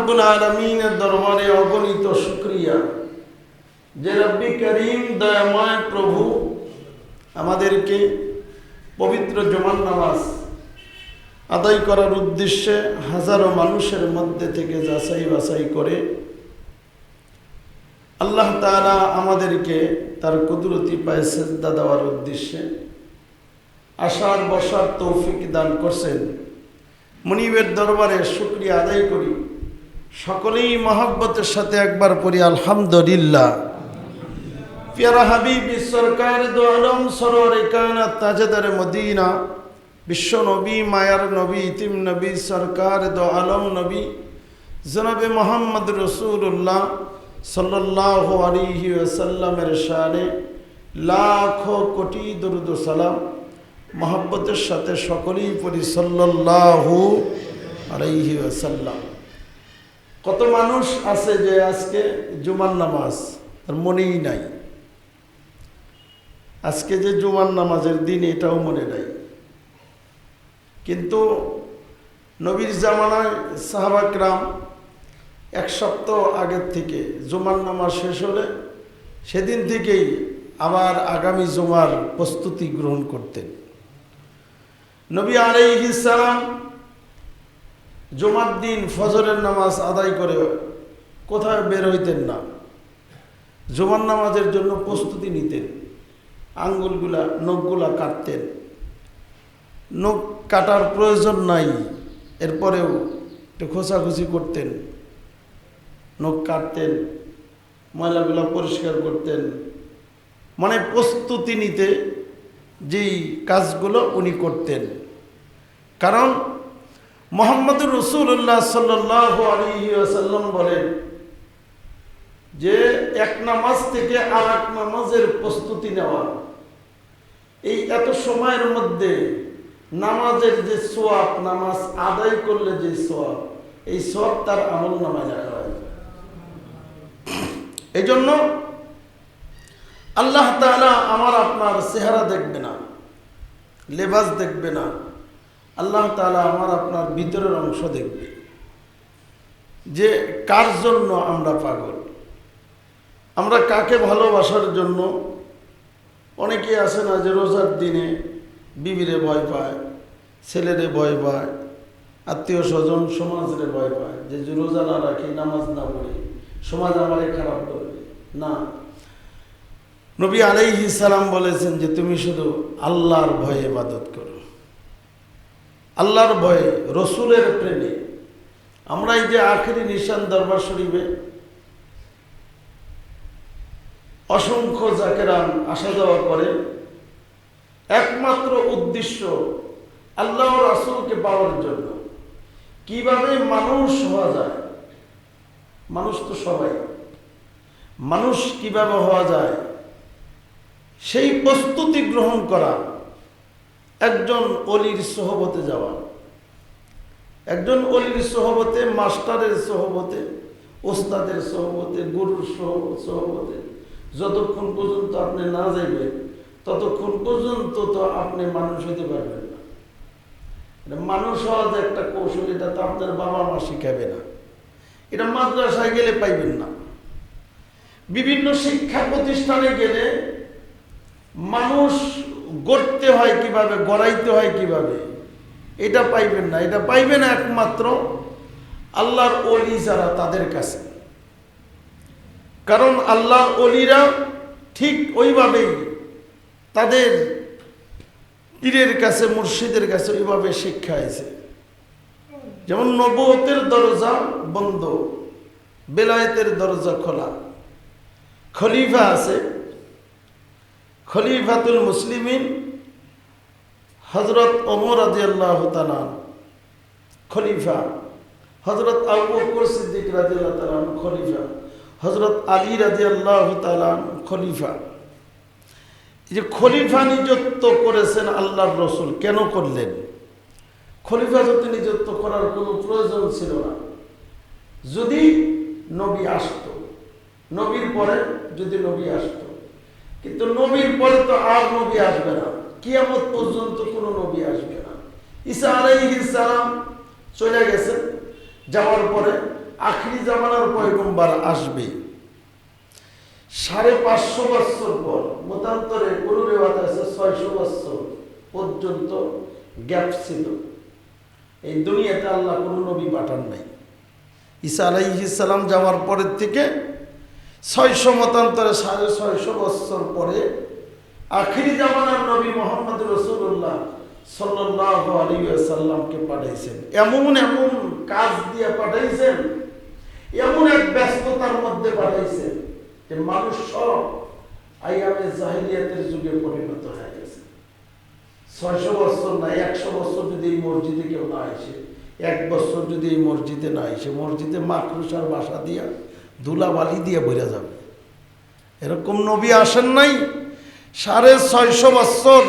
রব্বুল আলামিনের দরবারে অগণিত শুকরিয়া যে রব্বি করিম দয়াময় প্রভু আমাদেরকে পবিত্র জুমার নামাজ আদায় করার উদ্দেশ্যে হাজারো মানুষের মধ্যে থেকে যাচাই বাছাই করে আল্লাহ তাআলা আমাদেরকে তার কুদরতি পায়ে সিজদা দেওয়ার উদ্দেশ্যে আসার বসার তৌফিক দান করছেন। মুনিবের দরবারে শুকরিয়া আদায় করি। সকলেই মহব্বতের সাথে একবার পড়ি আলহামদুলিল্লাহ। প্যারা হাবিব সরকার দো আলম সরোয়ারে কায়নাত তাজদার মদিনা বিশ্ব নবী মায়ার নবী ইতিম নবী সরকার দো আলম নবী জনাবে মোহাম্মদ রসুল্লাহ সাল্লাল্লাহু আলাইহি ওয়াসাল্লামের শানে লাখো কোটি দরুদ ও সালাম মহব্বতের সাথে সকলেই পড়ি সাল্লাল্লাহু আলাইহি ওয়াসাল্লাম। কত মানুষ আছে যে আজকে জুমার নামাজ তার মনেই নাই, আজকে যে জুমার নামাজের দিন এটাও মনে নাই। কিন্তু নবীর জামানায় সাহাবা কিরাম এক সপ্তাহ আগের থেকে জুমার নামাজ শেষ হলে সেদিন থেকেই আবার আগামী জুমার প্রস্তুতি গ্রহণ করতেন। নবী আলাইহিস সালাম জুমার দিন ফজরের নামাজ আদায় করে কোথাও বের হইতেন না, জুমার নামাজের জন্য প্রস্তুতি নিতেন। আঙ্গুলগুলা নখগুলা কাটতেন, নখ কাটার প্রয়োজন নাই, এরপরেও একটু খোঁচাখুচি করতেন, নখ কাটতেন, ময়লাগুলা পরিষ্কার করতেন, মানে প্রস্তুতি নিতে যেই কাজগুলো উনি করতেন। কারণ মুহাম্মদুর রাসূলুল্লাহ সাল্লাল্লাহু আলাইহি ওয়াসাল্লাম বলেন যে এক নামাজ থেকে আর এক নামাজের প্রস্তুতি নেওয়া, এই এত সময়ের মধ্যে নামাজের যে সওয়াব, নামাজ আদায় করলে যে সওয়াব, এই সওয়াব তার আমল নামায় রাখা হয়। এই জন্য আল্লাহ তাআলা আমার আপনার চেহারা দেখবে না, লেবাস দেখবে না, আল্লাহ তাআলা আমার আপনার ভিতরের অংশ দেখবে, যে কার জন্য আমরা পাগল, আমরা কাকে ভালোবাসার জন্য। অনেকে আছে না যে রোজার দিনে বিবিরে ভয় পায়, ছেলেরে ভয় পায়, আত্মীয় স্বজন সমাজরে ভয় পায়, যে রোজা না রাখি, নামাজ না পড়ি, সমাজ আমারে খারাপ করবে না। নবী আলাইহিস সালাম বলেছেন যে তুমি শুধু আল্লাহর ভয়ে ইবাদত করো, আল্লাহর ভয়ে, রসুলের প্রেমে। আমরা এই যে আখেরি নিশান দরবার শরীফে অসংখ্য জাকেরান আসা যাওয়া করে, একমাত্র উদ্দেশ্য আল্লাহ ও রাসূলকে পাওয়ার জন্য। কিভাবে মানুষ হওয়া যায়, মানুষ তো সবাই, মানুষ কিভাবে হওয়া যায় সেই প্রস্তুতি গ্রহণ করা। একজন ওলির সোহবতে যাওয়া, একজন ওলির সোহবতে, মাস্টারের সোহবতে, ওস্তাদের সোহবতে, গুরুর সোহবতে যতক্ষণ পর্যন্ত আপনি না যাইবেন ততক্ষণ পর্যন্ত তো আপনি মানুষ হতে পারবেন না। মানুষ হওয়ার যে একটা কৌশল, এটা তো আপনার বাবা মা শিখাবে না, এটা মাদ্রাসায় গেলে পাইবেন না, বিভিন্ন শিক্ষা প্রতিষ্ঠানে গেলে মানুষ গড়তে হয় কিভাবে, গড়াইতে হয় কিভাবে, এটা পাইবেন না। এটা পাইবেন একমাত্র আল্লাহর ওলি যারা, তাদের কাছে। কারণ আল্লাহর ওলিরা ঠিক ওইভাবেই তাদের পীরের কাছে, মুর্শিদের কাছে ওইভাবে শিক্ষা হয়েছে। যেমন নবুয়তের দরজা বন্ধ, বেলায়েতের দরজা খোলা। খলিফা আছে, খলিফাতুল মুসলিমিন হযরত ওমর রাদিয়াল্লাহু তাআলা খলিফা, হযরত আবু বকর সিদ্দিক রাদিয়াল্লাহু তাআলা খলিফা, হযরত আলী রাদিয়াল্লাহু তাআলা খলিফা। এই যে খলিফা নিযুক্ত করেছেন আল্লাহর রাসূল, কেন করলেন? খলিফা যদি নিযুক্ত করার কোনো প্রয়োজন ছিল না। যদি নবী আসতো, নবীর পরে যদি নবী আসতো, কিন্তু নবীর পরে তো আর নবী আসবে না, কিয়ামত পর্যন্ত কোনো নবী আসবে না। ঈসা আলাইহিস সালাম চলে গেছেন, যাওয়ার পরে আখিরি জামানার পয়গম্বর আসবে 550 বছর পর, মতান্তরে কোন রিওয়ায়াত আছে 600 বছর পর্যন্ত গ্যাপ ছিল। এই দুনিয়াতে আল্লাহ কোনো নবী পাঠান নাই। ঈসা আলাইহিস সালাম যাওয়ার পরের থেকে 600 মতান্তরে 650 বছর পরে আখিরি জামানার নবী মুহাম্মদ রাসূলুল্লাহ সাল্লাল্লাহু আলাইহি ওয়াসাল্লামকে পাঠাইছেন। এমন এমন কাজ দিয়ে পাঠাইছেন, এমন এক ব্যস্ততার মধ্যে পাঠাইছেন যে মানুষ সব আইয়ামে জাহিলিয়াতের যুগে পরিণত হয়ে গেছে। 600 বছর না, 100 বছর যদি এই মসজিদে কেউ না আসে, 1 বছর যদি এই মসজিদে না আসে, মসজিদে মাকড়সার বাসা দিয়া ধুলাবালি দিয়ে ভরে যাবে। এরকম নবী আসেন নাই। 650 বছর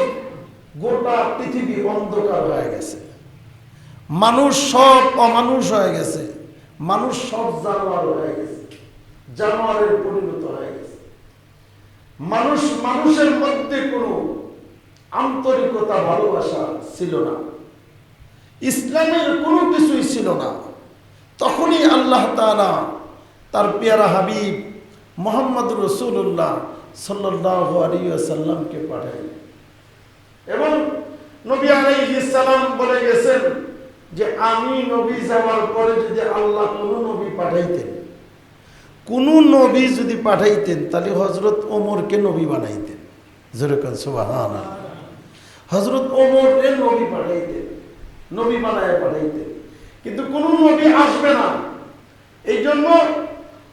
গোটা পৃথিবী অন্ধকার হয়ে গেছে, মানুষ সব অমানুষ হয়ে গেছে, মানুষ সব জানোয়ার হয়ে গেছে, জানোয়ারের পরিণত হয়ে গেছে। মানুষের মধ্যে কোনো আন্তরিকতা ভালোবাসা ছিল না, ইসলামের কোনো কিছুই ছিল না। তখনই আল্লাহ তাআলা তার পেয়ারা হাবিব মুহাম্মদ রাসূলুল্লাহ সাল্লাল্লাহু আলাইহি ওয়াসাল্লামকে পাঠালেন। এবং নবী আলাইহিস সালাম বলে গেছেন যে আমি নবী যাওয়ার পরে যদি আল্লাহ কোনো নবী পাঠাইতেন, কোন নবী যদি পাঠাইতেন, তাহলে হযরত ওমরকে নবী বানাইতেন। জোরে কোন সুবহানাল্লাহ। হযরত ওমরকে নবী পাঠাইতেন, নবী বানায় পাঠাইতেন। কিন্তু কোন নবী আসবে না, এই জন্য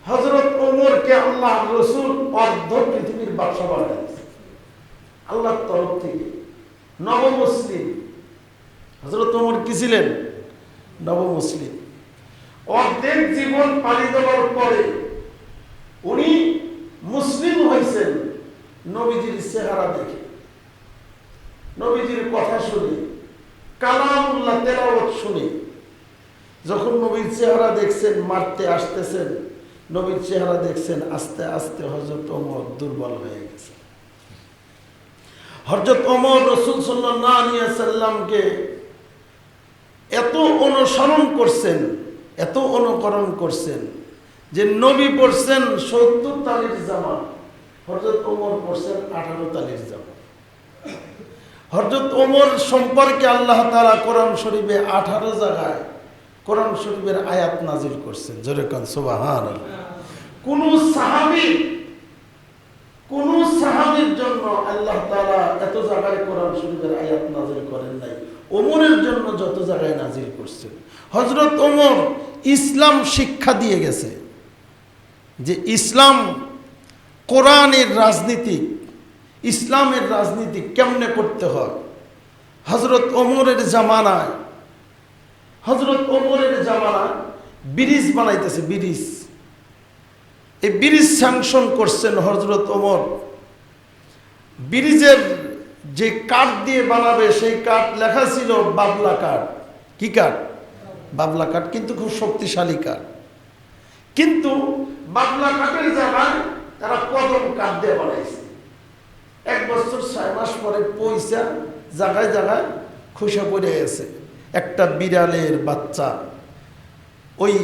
হযরত ওমরকে আল্লাহ রাসূল অর্ধ পৃথিবীর বাদশা বানাইছেন আল্লাহর তরফ থেকে। নবমুসলিম হযরত ওমর কি ছিলেন? নবমুসলিম। অর্ধেক জীবন পাড়ি দেওয়ার পরে উনি মুসলিম হয়েছেন নবীজির চেহারা দেখে, নবীজির কথা শুনে, কালামুল্লাহ তেলাওয়াত শুনে। যখন নবীর চেহারা দেখছেন, মারতে আসতেছেন, নবীর চেহারা দেখছেন, আস্তে আস্তে হযরত ওমর দুর্বল হয়ে গেছে। হযরত ওমর রাসূল সাল্লাল্লাহু আলাইহি ওয়াসাল্লামকে এত অনুসরণ করছেন, এত অনুকরণ করছেন যে নবী পড়ছেন 70 তালির জামা, হযরত ওমর পড়ছেন 18 তালির জামা। হযরত ওমর সম্পর্কে আল্লাহ তাআলা কোরআন শরীফে 18 জায়গায় কোরআন শরীফের আয়াত নাজিল করছেন। জোরে কোন সুবহানাল্লাহ। কোন সাহাবীর জন্য আল্লাহ তাআলা এত জায়গায় কোরআন শরীফের আয়াত নাজিল করেন নাই, ওমরের জন্য যত জায়গায় নাজিল করছেন। হযরত ওমর ইসলাম শিক্ষা দিয়ে গেছে যে ইসলাম কোরআনের রাজনীতি, ইসলামের রাজনীতি কেমনে করতে হয়। হযরত ওমরের জামানায় ব্রিজ বানাইতেছে, ব্রিজ। এই ব্রিজ স্যাংশন করছেন হযরত ওমর। ব্রিজের যে কাঠ দিয়ে বানাবে সেই কাঠ লেখা ছিল বাবলা কাঠ। কি কাঠ? বাবলা কাঠ, কিন্তু খুব শক্তিশালী কাঠ। কিন্তু বাবলা কাঠের জায়গায় তারা কদম কাঠ দিয়ে বানাইছে। 1 বছর 6 মাস পরে পয়সা জায়গায় জায়গায় খোসা পড়ে গেছে। একটা বিড়ালের বাচ্চা ওই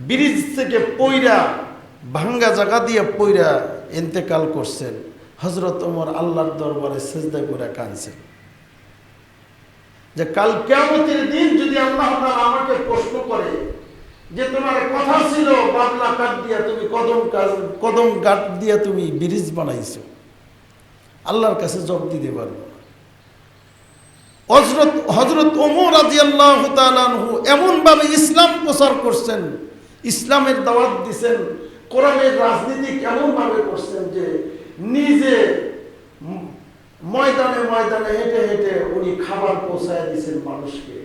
ব্রিজ থেকে পইরা, ভাঙ্গা জায়গা দিয়ে পইরা ইন্তেকাল করছেন। হযরত ওমর আল্লাহর দরবারে সিজদা করে কাঁদছেন যে কাল কিয়ামতের দিন যদি আল্লাহ তাআলা আমাকে প্রশ্ন করে যে তোমার কথা ছিল বাবলা কাঠ দিয়া তুমি কদম কাঠ দিয়া তুমি ব্রিজ বানাইছো, আল্লাহর কাছে জবাব দিতে পারবো না। হযরত ওমর রাদিয়াল্লাহু তাআলা আনহু এমনভাবে ইসলাম প্রচার করছেন, ইসলামের দাওয়াত দিয়েছেন, কোরআনের রাজনীতি কেমনভাবে করছেন যে নিজে ময়দানে ময়দানে হেঁটে হেঁটে উনি খাবার পৌঁছায় দিয়েছেন মানুষকে,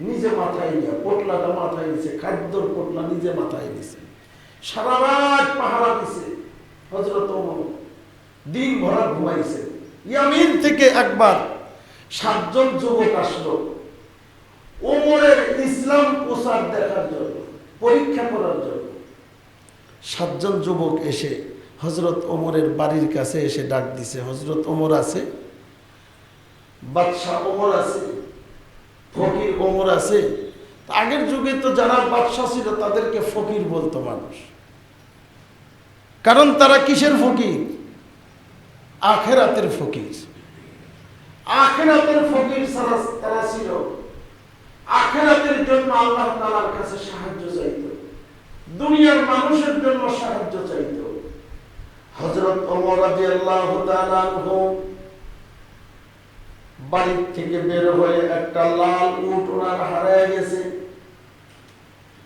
নিজে মাথায় নিয়ে, পোটলাটা মাথায় নিয়েছে, খাদ্যর পোটলা নিজে মাথায় নিয়েছে, সারা রাত পাহারা দিছে হযরত ওমর, দিন ভরা ঘুমাইছে। ইয়ামিন থেকে একবার 7 জন যুবক আসলো ওমরের ইসলাম প্রচার দেখার জন্য, পরীক্ষা করার জন্য। 7 জন যুবক এসে হযরত ওমরের বাড়ির কাছে এসে ডাক দিছে, হযরত ওমর আছে, বাদশাহ ওমর আছে, ফকির ওমর আছে, আগের যুগে তো যারা বাদশা ছিল তাদেরকে ফকির বলতো মানুষ, কারণ তারা কিসের ফকির? আখেরাতের ফকির। আখেরাতের ফকির তারা ছিল, আখেরাতের জন্য আল্লাহ তাআলার কাছে সাহায্য চাইতো, দুনিয়ার মানুষের জন্য সাহায্য চাইতো। হযরত ওমর রাদিয়াল্লাহু তাআলা আনহু বাড়ি থেকে বের হয়ে একটা লাল উট ওনার হারায় গেছে,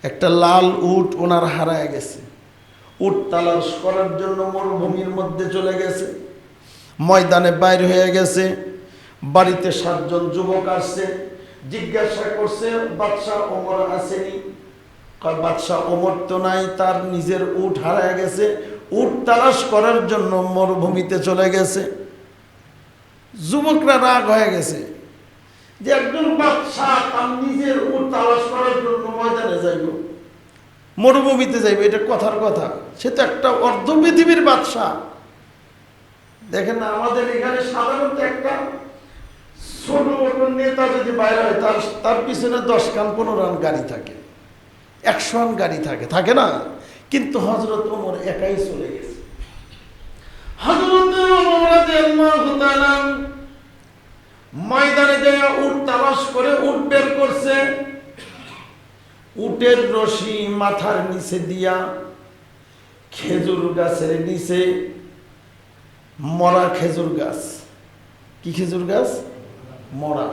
একটা লাল উট ওনার হারায় গেছে। উট তালাশ করার জন্য মরুভূমির মধ্যে চলে গেছে, ময়দানে বাইর হয়ে গেছে। বাড়িতে 7 জন যুবক আসছে, জিজ্ঞাসা করছে বাদশাহ ওমর আসেনি? বাদশাহ ওমর তো নাই, তার নিজের উট হারায় গেছে, উট তালাশ করার জন্য মরুভূমিতে চলে গেছে। যুবকরা রাগ হয়ে গেছে যে একজন বাদশাহ তার নিজের উট তালাশ করার জন্য ময়দানে যাইব, মরুভূমিতে যাইব, এটা কথার কথা? সে তো একটা অর্ধ পৃথিবীর বাদশাহ। দেখেন না, আমাদের এখানে সাধারণত একটা ছোট মোটো নেতা যদি বাইরে হয় তার পিছনে 10 কান 15 রান গাড়ি থাকে, 100 রান গাড়ি থাকে, থাকে না? কিন্তু হযরত ওমর একাই চলে গেছে। হযরত ওমর রাদিয়াল্লাহু তাআলা ময়দানে যায় উট তালাশ করে উট বের করছে। উটের রশি মাথার নিচে দিয়া খেজুর গাছের নিচে, মরা খেজুর গাছ। কি খেজুর গাছ? মরা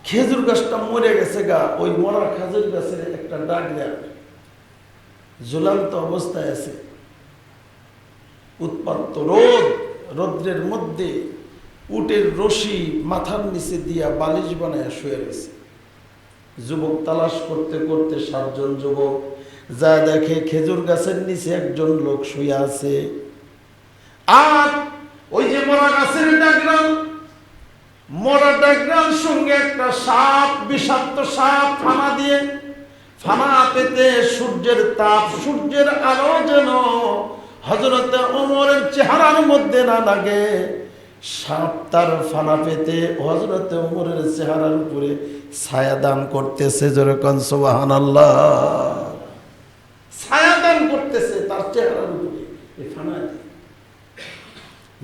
খেজুর গাছটা মরে গেছে গা। ওই মরা খেজুর গাছের একটা ডাক দেয়, ঝুলন্ত অবস্থায় আছে, উত্তপ্ত রৌদ্রের মধ্যে উটের রশি মাথার নিচে দিয়া বালিশ বানায় শুয়ে রয়েছে। যুবক তালাশ করতে করতে 7 জন যুবক যা দেখে খেজুর গাছের নিচে একজন লোক শুয়ে আছে, আর ওই যে মরা গাছের ডাকরান, মরা ডাকরান সঙ্গে একটা সাপ, বিষাক্ত সাপ ফানা দিয়ে, ফানা পেতে সূর্যের তাপ, সূর্যের আলো যেন হযরত ওমরের চেহারার মধ্যে না লাগে। সাপ তার ফানা পেতে হযরত ওমরের চেহারার উপরে ছায়া দান করতেছে। জোরে কোন সুবহানাল্লাহ। ছায়া দান করতেছে তার চেহারার উপরে এই ফানা দিয়ে।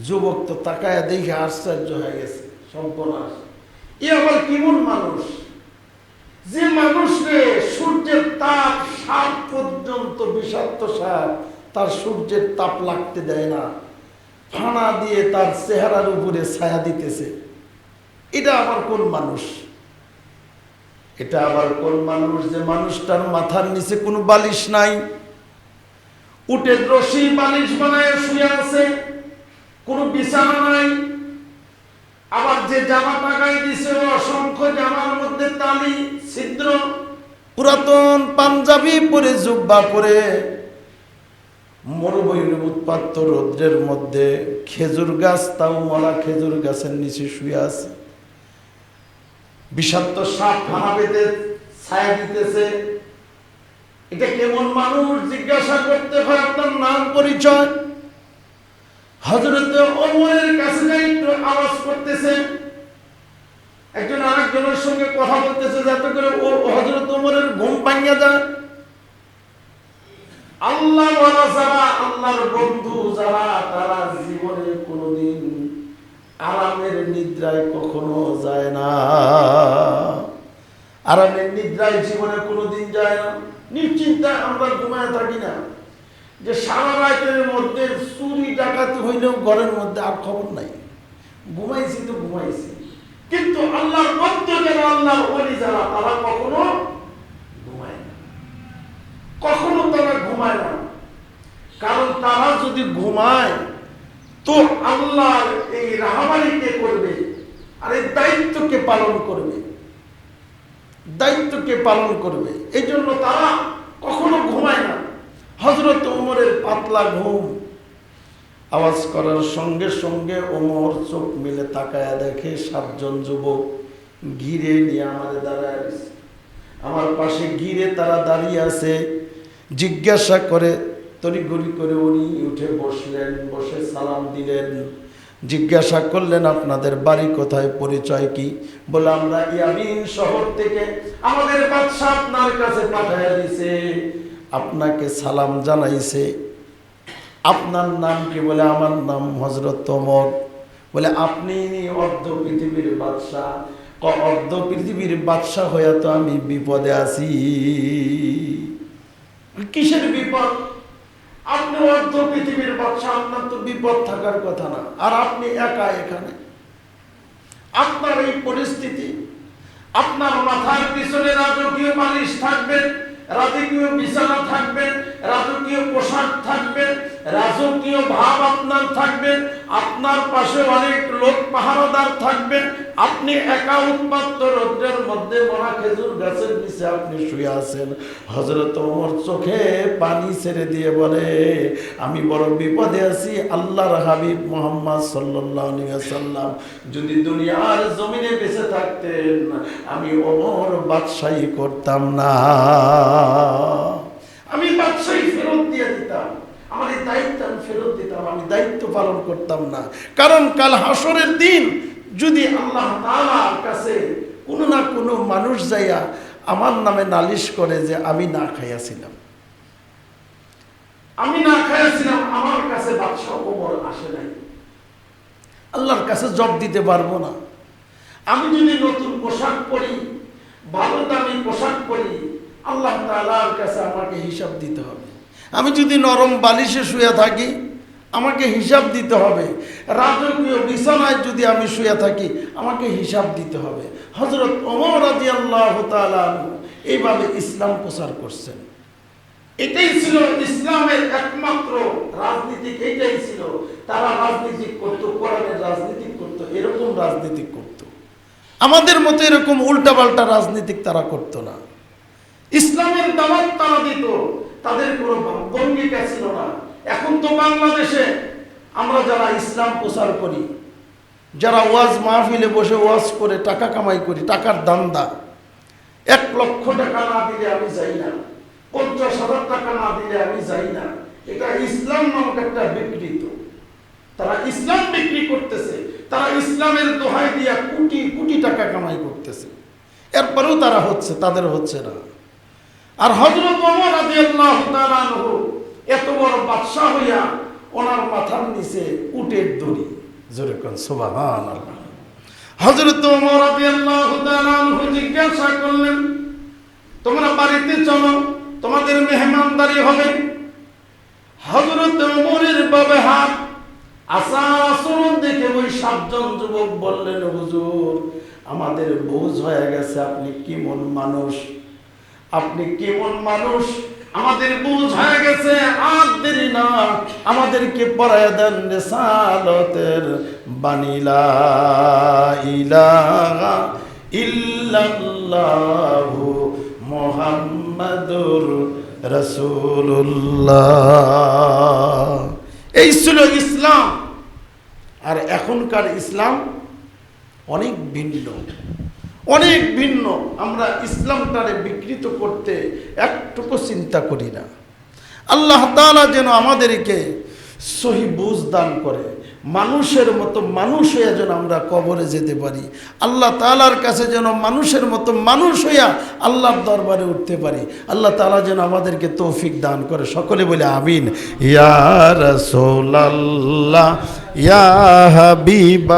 যুবক তো তাকায় দেখে আশ্চর্য হয়ে গেছে, সর্বনাশ, এ আবার কেমন মানুষ যে মানুষকে সূর্যের তাপ, সাপ পর্যন্ত বিষাক্ত সাপ তার সূর্যের তাপ লাগতে দেয় না, ফানা দিয়ে তার চেহারার উপরে ছায়া দিতেছে। এটা আবার কোন মানুষ? এটা আবার কোন মানুষ যে মানুষটার মাথার নিচে কোনো বালিশ নাই, উটের রশি বালিশ বানায় শুয়ে আছে, কোনো বিছানা নাই। আবার যে জামাটা গায়ে দিছে অসংখ্য জামার মধ্যে তালি ছিদ্র, পুরাতন পাঞ্জাবি পরে, জুব্বা পরে, মরুভূমির উত্তপ্ত রৌদ্রের মধ্যে খেজুর গাছ, তাও মরা খেজুর গাছের নিচে শুয়ে আছে। বিষাক্ত সাপ ফানা পেতে ছায়া দিতেছে। এটা কেমন মানুষ? জিজ্ঞাসা করতে হয় আপনার নাম পরিচয়। হযরত ওমরের কাছে যাই একটু আওয়াজ করতেছে, একজন আরেকজনের সঙ্গে কথা বলতেছে, যাতে করে হযরত ওমরের ঘুম ভাঙিয়া যায়। আল্লাহ ওয়ালা যারা, আল্লাহর বন্ধু যারা, তারা জীবনে কোনোদিন আরামের নিদ্রায় কখনো যায় না। আরামের নিদ্রায় জীবনে কোনোদিন যায় না। নিশ্চিন্তায় আমরা ঘুমায় থাকি না, যে সারা রাতের মধ্যে চুরি ডাকাতি হইলেও ঘরের মধ্যে আর খবর নাই, ঘুমাইছি তো ঘুমাইছি। কিন্তু আল্লাহর বন্ধু যারা, আল্লাহর ওলি যারা, তারা কখনো ঘুমায় না, কখনো তারা ঘুমায় না। কারণ তারা যদি ঘুমায় তো আল্লাহর এই রাহবারি কে করবে, আর এই দায়িত্বকে পালন করবে, দায়িত্বকে পালন করবে। এই জন্য তারা কখনো ঘুমায় না। হযরত ওমরের পাতলা ঘুম। আওয়াজ করার সঙ্গে সঙ্গে ওমর চোখ মিলে তাকায়া দেখে 7 জন যুবক ঘিরে নিয়ে আমাদের দাঁড়ায় আছে, আমার পাশে ঘিরে তারা দাঁড়িয়ে আছে। জিজ্ঞাসা করে তড়িঘড়ি করে উনি উঠে বসলেন, বসে সালাম দিলেন। জিজ্ঞাসা করলেন আপনাদের বাড়ি কোথায়, পরিচয় কি? বলে আমরা ইয়ামিন শহর থেকে, আমাদের বাদশা আপনার কাছে পাঠাইয়া দিয়েছে, আপনাকে সালাম জানাইছে। আপনার নাম কি? বলে আমার নাম হযরত ওমর। বলে আপনি অর্ধ পৃথিবীর বাদশা? অর্ধ পৃথিবীর বাদশা হইয়া তো আমি বিপদে আছি। কিসের বিপদ? আপনি অর্ধ পৃথিবীর বাদশা, আপনার তো বিপদ থাকার কথা না, আর আপনি একা এখানে। আপনার এই পরিস্থিতি, আপনার মাথার পিছনে রাজকীয় বালিশ থাকবে, রাজকীয় বিছানা থাকবে, রাজকীয় পোশাক থাকবে, রাজকীয় ভাব আপনার থাকবে, আপনার পাশে অনেক লোক পাহারাদার থাকবে, আপনি একা উন্মত্ত রৌদ্রের মধ্যে মরা খেজুর গাছের নিচে আপনি শুয়ে আছেন। হযরত ওমর চোখে পানি ছেড়ে দিয়ে বলে, আমি বড় বিপদে আছি। আল্লাহর হাবিব মুহাম্মদ সাল্লাল্লাহু আলাইহি ওয়াসাল্লাম যদি দুনিয়ার জমিনে বেঁচে থাকতেন, আমি ওমর বাদশাহী করতাম না, আমি বাদশাহী ফেরত দিয়ে দিতাম, আমার এই দায়িত্ব আমি ফেরত দিতাম, আমি দায়িত্ব পালন করতাম না। কারণ কাল হাসরের দিন যদি আল্লাহ তাআলার কাছে কোনো না কোনো মানুষ যাইয়া আমার নামে নালিশ করে যে আমি না খাইয়াছিলাম, আমি না খাইয়াছিলাম, আমার কাছে বাদশা ওমর আসে নাই, আল্লাহর কাছে জবাব দিতে পারবো না। আমি যদি নতুন পোশাক পরি, ভালো দামি পোশাক পরি, আল্লাহ তাআলার কাছে আমাকে হিসাব দিতে হবে। আমি যদি নরম বালিশে শুয়ে থাকি, আমাকে হিসাব দিতে হবে। রাজকীয় বিছানায় যদি আমি শুয়ে থাকি, আমাকে হিসাব দিতে হবে। হযরত ওমর রাদিয়াল্লাহু তাআলা এইভাবে ইসলাম প্রচার করছেন। এটাই ছিল ইসলামের একমাত্র রাজনীতিক, এটাই ছিল। তারা রাজনীতি করত, কোরআনের রাজনীতি করত, এরকম রাজনীতি করত। আমাদের মতো এরকম উল্টাপাল্টা রাজনীতিক তারা করত না। ইসলামের দাওয়াত তারা দিত, তাদের কোনো ভঙ্গিকা ছিল না। এখন তো বাংলাদেশে আমরা যারা ইসলাম প্রচার করি, যারা ওয়াজ মাহফিলে বসে ওয়াজ করে টাকা কামাই করি, টাকার দান্দা, 1 লক্ষ টাকা না দিলে আমি যাই না, 50,000 টাকা না দিলে আমি যাই না। এটা ইসলাম নামক একটা বিকৃত। তারা ইসলাম বিক্রি করতেছে, তারা ইসলামের দোহাই দিয়া কোটি কোটি টাকা কামাই করতেছে, এরপরেও তারা হচ্ছে, তাদের হচ্ছে না। আর হযরত ওমর রাদিয়াল্লাহু তাআলা আনহু এত বড় বাদশা হইয়া ওনার মাথার নিচে উটের দড়ি, জোরে কোন সুবহানাল্লাহ। হযরত ওমর রাদিয়াল্লাহু তাআলা আনহু জিজ্ঞাসা করলেন, তোমরা বাড়িতে চলো, তোমাদের মেহমানদারি হবে। হযরত ওমরের ব্যবহার, আচার আচরণ দেখে ওই 7 জন যুবক বললেন, হুজুর আমাদের বুঝ হয়ে গেছে, আপনি কেমন মানুষ, আপনি কেমন মানুষ, আমাদের বুঝ হয়ে গেছে। আর দেরি না, আমাদেরকে পড়ায় দেন রিসালাতের বাণী, লা ইলাহা ইল্লাল্লাহু মুহাম্মাদুর রাসূলুল্লাহ। এই ছিল ইসলাম। আর এখনকার ইসলাম অনেক ভিন্ন, অনেক ভিন্ন। আমরা ইসলামটারে বিকৃত করতে একটুকু চিন্তা করি না। আল্লাহ তাআলা যেন আমাদেরকে সহি বুঝ দান করে, মানুষের মতো মানুষ হইয়া যেন আমরা কবরে যেতে পারি, আল্লাহ তাআলার কাছে যেন মানুষের মতো মানুষ হইয়া আল্লাহর দরবারে উঠতে পারি। আল্লাহ তাআলা যেন আমাদেরকে তৌফিক দান করে। সকলে বলে আমিন। ইয়া রাসূলুল্লাহ, ইয়া হাবিব।